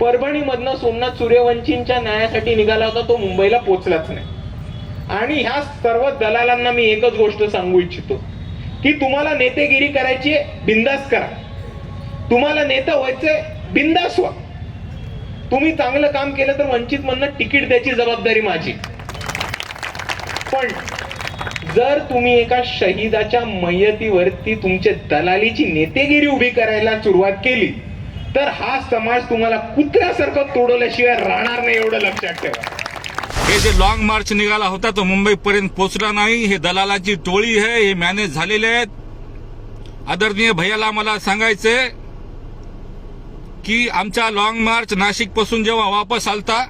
परभणीमधनं सोमनाथ सूर्यवंशींच्या न्यायासाठी निघाला होता, तो मुंबईला पोहोचलाच नाही. आणि ह्या सर्व दलालांना मी एकच गोष्ट सांगू इच्छितो की तुम्हाला नेतेगिरी करायची बिंदास करा, तुम्हाला नेता व्हायचंय बिंदास व्हा. तुम्ही चांगलं काम केलं तर वंचित मधनं तिकीट द्यायची जबाबदारी माझी. पण जर तुम्ही एका शहीदाच्या मयतीवरती तुमच्या दलालीची नेतेगिरी उभी करायला सुरुवात केली तर हा समाज तुम्हाला कुत्र्यासारखं तोडवल्याशिवाय राहणार नाही, एवढं लक्षात ठेवा. हे जे लॉंग मार्च निघाला होता तो मुंबई पर्यंत पोहोचला नाही. हे दलालाची टोळी आहे, हे मॅनेज झालेले आहेत. आदरणीय भैयाला मला सांगायचंय की आमचा लॉंग मार्च नाशिक पासून जेव्हा वापस आलता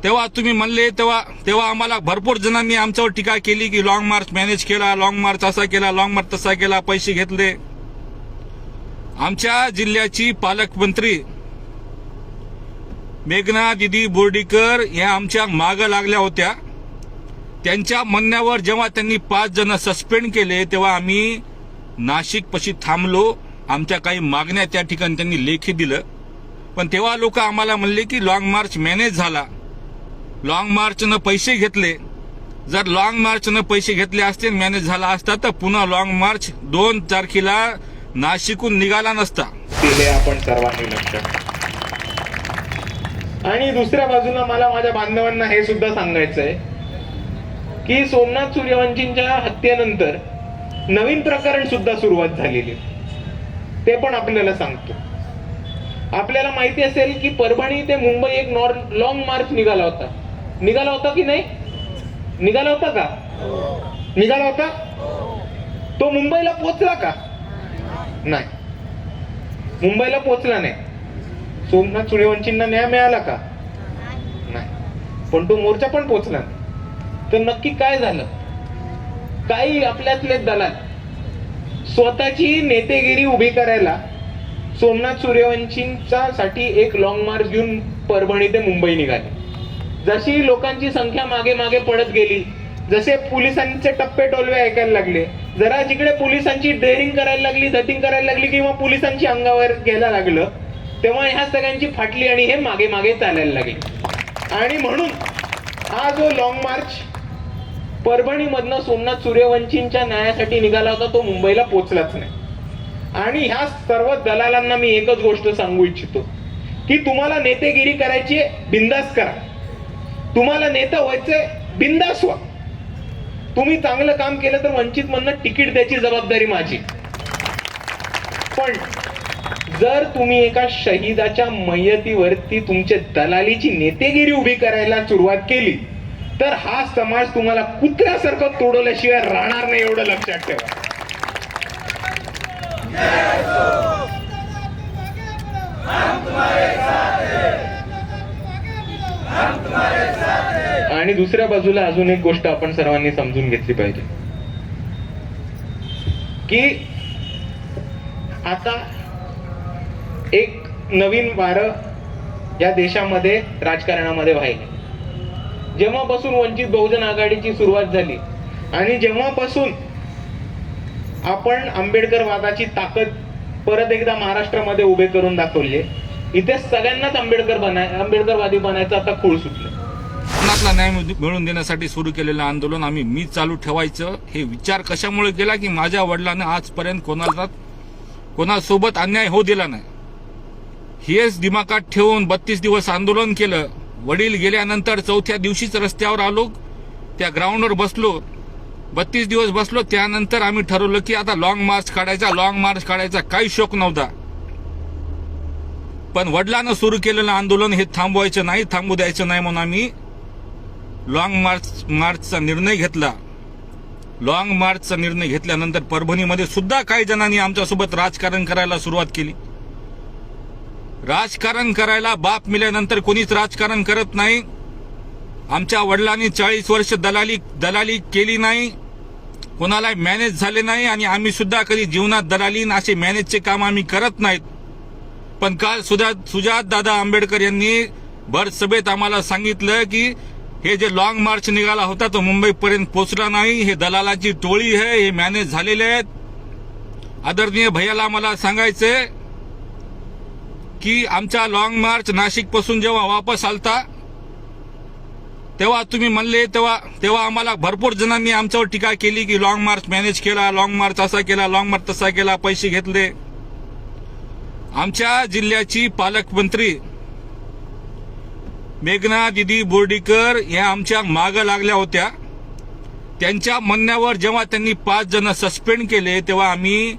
तेव्हा तुम्ही म्हणले, तेव्हा आम्हाला भरपूर जणांनी आमच्यावर टीका केली की लॉंग मार्च मॅनेज केला, लॉंग मार्च असा केला, लॉंग मार्च तसा केला, पैसे घेतले. आमच्या जिल्ह्याची पालकमंत्री मेघना दिदी बोर्डीकर या आमच्या मागं लागल्या होत्या. त्यांच्या म्हणण्यावर जेव्हा त्यांनी 5 जण सस्पेंड केले तेव्हा आम्ही नाशिक पाशी थांबलो. आमच्या काही मागण्या त्या ठिकाणी त्यांनी लेखी दिलं. पण तेव्हा लोक आम्हाला म्हणले की लॉंग मार्च मॅनेज झाला, लॉंग मार्चनं पैसे घेतले. जर लॉंग मार्चनं पैसे घेतले असते, मॅनेज झाला असता तर पुन्हा लॉंग मार्च 2 तारखेला नाशिकहून निघाला नसता. दिले आपण सर्वांनी लक्षात. आणि दुसऱ्या बाजूला मला माझ्या बांधवांना हे सुद्धा सांगायचंय की सोमनाथ सूर्यवंशींच्या हत्येनंतर नवीन प्रकरण सुद्धा सुरुवात झालेली, ते पण आपल्याला सांगतो. आपल्याला माहिती असेल की परभणी ते मुंबई एक लॉंग मार्च निघाला होता की नाही? निघाला होता का? निघाला होता. तो मुंबईला पोहोचला का? नाही, मुंबईला पोहोचला नाही. सोमनाथ सूर्यवंशींना न्याय मिळाला का? नाही. पण तो मोर्चा पण पोहोचला नाही. तर नक्की काय झालं? काही आपल्यातले दलाल स्वतःची नेतेगिरी उभी करायला सोमनाथ सूर्यवंशींच्या साठी एक लॉंग मार्च घेऊन परभणी ते मुंबई निघाले. जशी लोकांची संख्या मागे मागे पडत गेली, जसे पोलिसांचे टप्पे टोलवे ऐकायला लागले, जरा जिकडे पोलिसांची डेअरिंग करायला लागली, धटिंग करायला लागली किंवा पोलिसांची अंगावर घ्यायला लागलं, तेव्हा ह्या सगळ्यांची फाटली आणि हे मागे मागे चालायला लागले. आणि म्हणून हा जो लॉंग मार्च परभणीमधनं सोमनाथ सूर्यवंशींच्या न्यायासाठी निघाला होता, तो मुंबईला पोहोचलाच नाही. आणि ह्या सर्व दलालांना मी एकच गोष्ट सांगू इच्छितो की तुम्हाला नेतेगिरी करायची बिंदास करा, तुम्हाला नेता व्हायचंय बिंदास व्हा. तुम्ही चांगलं काम केलं तर वंचित मधनं तिकीट द्यायची जबाबदारी माझी. पण जर तुम्ही एका शहीदाच्या मयतीवरती तुमच्या दलालीची नेतेगिरी उभी करायला सुरुवात केली तर हा समाज तुम्हाला कुत्र्यासारखं तोडवल्याशिवाय राहणार नाही, एवढं लक्षात ठेवा. आणि दुसऱ्या बाजूला अजून एक गोष्ट आपण सर्वांनी समजून घेतली पाहिजे की आता एक नवीन वारं या देशामध्ये राजकारणामध्ये व्हायला. जेव्हापासून वंचित बहुजन आघाडीची सुरुवात झाली आणि जेव्हापासून आपण आंबेडकर वादाची ताकद परत एकदा महाराष्ट्रामध्ये उभे करून दाखवली, इथे सगळ्यांनाच आंबेडकरवादी बनायचं आता खूळ सुटलं. कोणाला न्याय मिळवून देण्यासाठी सुरू केलेलं आंदोलन मी चालू ठेवायचं हे विचार कशामुळे केला की माझ्या वडिलांना आजपर्यंत कोणासोबत अन्याय होऊ दिला नाही. हेच दिमागात ठेवून 32 दिवस आंदोलन केलं. वडील गेल्यानंतर 4थ्या दिवशीच रस्त्यावर आलो, त्या ग्राउंडवर बसलो, 32 दिवस बसलो. त्यानंतर आम्ही ठरवलं की आता लॉंग मार्च काढायचा काही शौक नव्हता. पण वडिलांना सुरू केलेलं आंदोलन हे थांबू द्यायचं नाही म्हणून आम्ही लॉंग मार्चचा निर्णय घेतला. लॉंग मार्चचा निर्णय घेतल्यानंतर परभणीमध्ये सुद्धा काही जणांनी आमच्यासोबत राजकारण करायला सुरुवात केली. राजकारण करायला बाप मिळाल्यानंतर कोणीच राजकारण करत नाही. आमच्या वडिलांनी 40 वर्ष दलाली केली नाही, कोणाला मॅनेज झाले नाही आणि आम्ही सुद्धा कधी जीवनात दलाली असे मॅनेजचे काम आम्ही करत नाहीत. पण काल सुजात दादा आंबेडकर यांनी भर सभेत आम्हाला सांगितलं की हे जे लॉंग मार्च निघाला होता तो मुंबई पर्यंत पोहोचला नाही, हे दलालाची टोळी आहे, हे मॅनेज झालेले आहेत. आदरणीय भैयाला मला सांगायचंय की आमचा लॉंग मार्च नाशिक पासून जेव्हा वापस आलता तेव्हा तुम्ही म्हणले तेव्हा आम्हाला भरपूर जणांनी आमच्यावर टीका केली की लॉंग मार्च मॅनेज केला, लॉंग मार्च असा केला, लॉंग मार्च तसा केला, पैसे घेतले. आमच्या जिल्ह्याची पालकमंत्री मेघना दिदी बोर्डीकर या आमच्या मागं लागल्या होत्या. त्यांच्या म्हणण्यावर जेव्हा त्यांनी 5 जण सस्पेंड केले तेव्हा आम्ही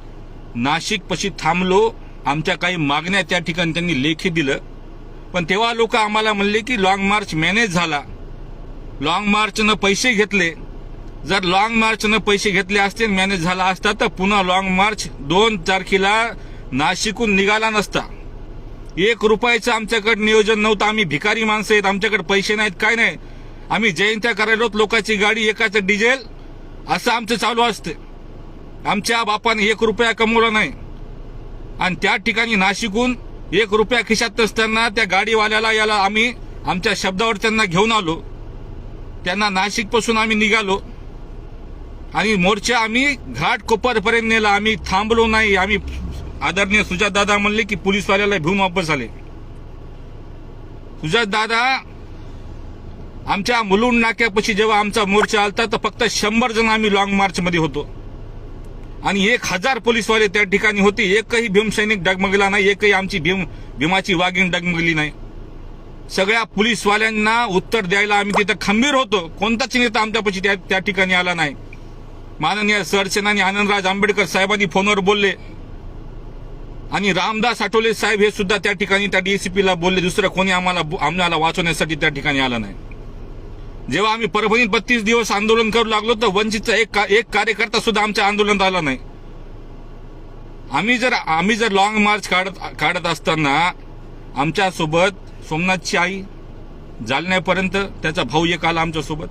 नाशिक पशी थांबलो. आमच्या काही मागण्या त्या ठिकाणी त्यांनी लेखी दिलं, पण तेव्हा लोक आम्हाला म्हणले की लॉंग मार्च मॅनेज झाला, लॉंग मार्चनं पैसे घेतले. जर लॉंग मार्चनं पैसे घेतले असते, मॅनेज झाला असता तर पुन्हा लॉंग मार्च 2 तारखेला नाशिकहून निघाला नसता. 1 रुपयाचं आमच्याकडे नियोजन नव्हतं. आम्ही भिकारी माणसं आहेत, आमच्याकडे पैसे नाहीत, काय नाही. आम्ही जयंत्या करायलो, लोकांची गाडी, एकाचं डिझेल, असं आमचं चालू असते. आमच्या बापाने 1 रुपया कमवला नाही आणि त्या ठिकाणी नाशिकहून 1 रुपया खिशात नसताना त्या गाडीवाल्याला याला आम्ही आमच्या शब्दावर त्यांना घेऊन आलो. त्यांना नाशिक पासून आम्ही निघालो आणि मोर्चा आम्ही घाट कोपरपर्यंत नेला. आम्ही थांबलो नाही. आम्ही आदरणीय सुजात दादा म्हणले की पोलीसवाल्याला घेऊन वापस आले. सुजात दादा आमच्या मुलुंड नाक्यापाशी जेव्हा आमचा मोर्चा आलता तर फक्त 100 जण आम्ही लॉंग मार्च मध्ये होतो आणि 1000 पोलीसवाले त्या ठिकाणी होते. एकही भीमसैनिक डगमगला नाही, एकही आमची भीमाची वाघीण डगमगली नाही. सगळ्या पोलीसवाल्यांना उत्तर द्यायला आम्ही तिथं खंबीर होतो. कोणताच नेता आमच्यापाशी त्या ठिकाणी आला नाही. माननीय सरसेनानी आनंदराज आंबेडकर साहेबांनी फोनवर बोलले आणि रामदास आठवले साहेब हे सुद्धा त्या ठिकाणी त्या डीएसपीला बोलले. दुसरं कोणी आम्हाला वाचवण्यासाठी त्या ठिकाणी आला नाही. जेव्हा आम्ही परभणीत 32 दिवस आंदोलन करू लागलो तर वंचितचा एक कार्यकर्ता सुद्धा आमच्या आंदोलनात आला नाही. आम्ही जर लॉंग मार्च काढत असताना आमच्यासोबत सोमनाथची आई, जालन्यापर्यंत त्याचा भाऊ एक आला आमच्यासोबत.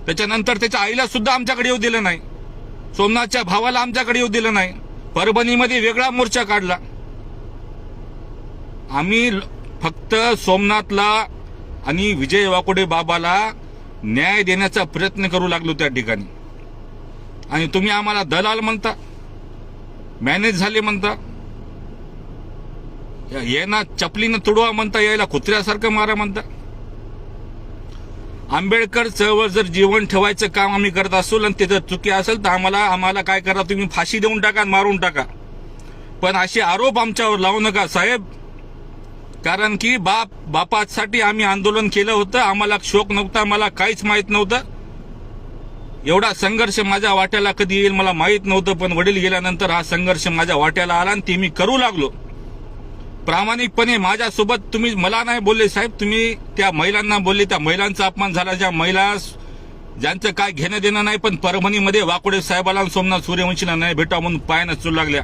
त्याच्यानंतर त्याच्या आईला सुद्धा आमच्याकडे येऊ दिलं नाही. सोमनाथच्या भावाला आमच्याकडे येऊ दिलं नाही. परभणीमध्ये वेगळा मोर्चा काढला. आम्ही फक्त सोमनाथला आणि विजय वाकोडे बाबाला न्याय देण्याचा प्रयत्न करू लागलो त्या ठिकाणी. आणि तुम्ही आम्हाला दलाल म्हणता, मॅनेज झाले म्हणता, यांना चपलीनं तुडवा म्हणता, यायला कुत्र्यासारखं मारा म्हणता. आंबेडकर चळवळ जर जीवन ठेवायचं काम आम्ही करत असू आणि ते जर चुकी असेल तर आम्हाला काय करा, तुम्ही फाशी देऊन टाका, मारून टाका, पण असे आरोप आमच्यावर लावू नका साहेब. कारण की बापासाठी आम्ही आंदोलन केलं होतं. आम्हाला शोक नव्हता, मला काहीच माहित नव्हतं. एवढा संघर्ष माझ्या वाट्याला कधी येईल मला माहित नव्हतं, पण वडील गेल्यानंतर हा संघर्ष माझ्या वाट्याला आला आणि ते मी करू लागलो प्रामाणिकपणे. माझ्यासोबत तुम्ही मला नाही बोलले साहेब, तुम्ही त्या महिलांना बोलले. त्या महिलांचा अपमान झाला, ज्या महिला ज्यांचं काय घेणं देणं नाही, पण परभणीमध्ये वाकोडे साहेबाला आणि सोमनाथ सूर्यवंशीला नाही भेटा म्हणून पायानं चलू लागल्या.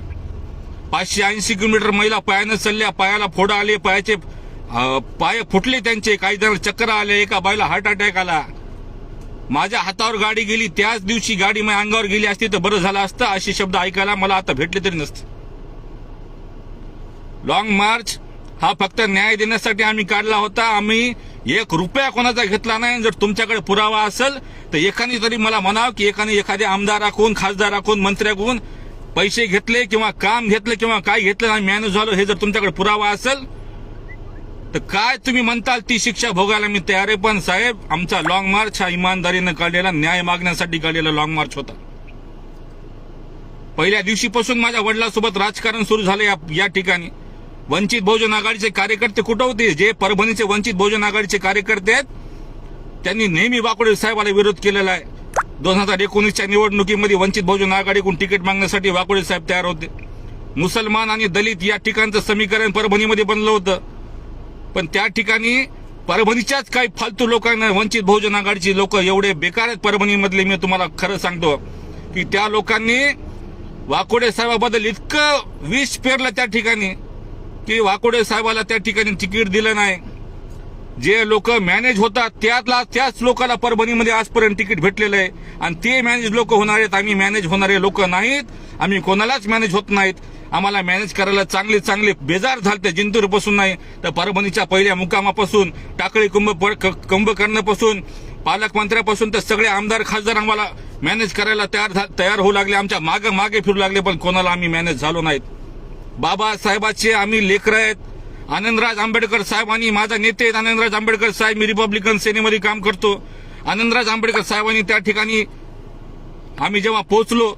580 किलोमीटर महिला पायानं चालल्या, पायाला फोडा आले, पाय फुटले त्यांचे, काही जण चक्कर आले, एका बाईला हार्ट अटॅक आला. माझ्या हातावर गाडी गेली, त्याच दिवशी गाडी माझ्या अंगावर गेली असती तर बरं झालं असतं. असे शब्द ऐकायला मला आता भेटले तरी नसते. लॉंग मार्च हा फक्त न्याय देण्यासाठी आम्ही काढला होता. आम्ही 1 रुपया कोणाचा घेतला नाही. जर तुमच्याकडे पुरावा असेल तर एकाने तरी मला म्हणावं की एखाद्या आमदाराकडून, खासदाराकडून, मंत्र्याकडून पैसे घेतले किंवा काम घेतले किंवा काय घेतलं आणि मॅनेज झालो, हे जर तुमच्याकडे पुरावा असेल तर काय तुम्ही म्हणताल ती शिक्षा भोगायला मी तयार आहे. पण साहेब, आमचा लॉंग मार्च हा इमानदारीनं काढलेला, न्याय मागण्यासाठी काढलेला लॉंग मार्च होता. पहिल्या दिवशीपासून माझ्या वडिलांसोबत राजकारण सुरू झालं या ठिकाणी. वंचित बहुजन आघाडीचे कार्यकर्ते कुठं होते? जे परभणीचे वंचित बहुजन आघाडीचे कार्यकर्ते आहेत त्यांनी नेहमी वाकोडे साहेबाला विरोध केलेला आहे. 2019च्या निवडणुकीमध्ये वंचित बहुजन आघाडीकडून तिकीट मागण्यासाठी वाकोडे साहेब तयार होते. मुसलमान आणि दलित या ठिकाणचं समीकरण परभणीमध्ये बनलं होतं, पण त्या ठिकाणी परभणीच्याच काही फालतू लोकांना, वंचित बहुजन आघाडीची लोक एवढे बेकार आहेत परभणीमधले, मी तुम्हाला खरं सांगतो की त्या लोकांनी वाकोडे साहेबाबद्दल इतकं विष पेरलं त्या ठिकाणी की वाकोडे साहेबाला त्या ठिकाणी तिकीट दिलं नाही. जे लोक मॅनेज होतात त्याच लोकांना परभणीमध्ये आजपर्यंत तिकीट भेटलेलं आहे आणि ते मॅनेज लोक होणार आहेत. आम्ही मॅनेज होणारे लोक नाहीत. आम्ही कोणालाच मॅनेज होत नाहीत. आम्हाला मॅनेज करायला चांगले बेजार झालते. जिंतूरपासून नाही तर परभणीच्या पहिल्या मुकामापासून, टाकळी कुंभकर्णपासून, पालकमंत्र्यापासून तर सगळे आमदार खासदार आम्हाला मॅनेज करायला तयार होऊ लागले. आमच्या मागे फिरू लागले, पण कोणाला आम्ही मॅनेज झालो नाहीत. बाबासाहेबाचे आम्ही लेकरं आहेत. आनंदराज आंबेडकर साहेबांनी, माझा नेते आहेत आनंदराज आंबेडकर साहेब, मी रिपब्लिकन सेनेमध्ये काम करतो. आनंदराज आंबेडकर साहेबांनी त्या ठिकाणी आम्ही जेव्हा पोहोचलो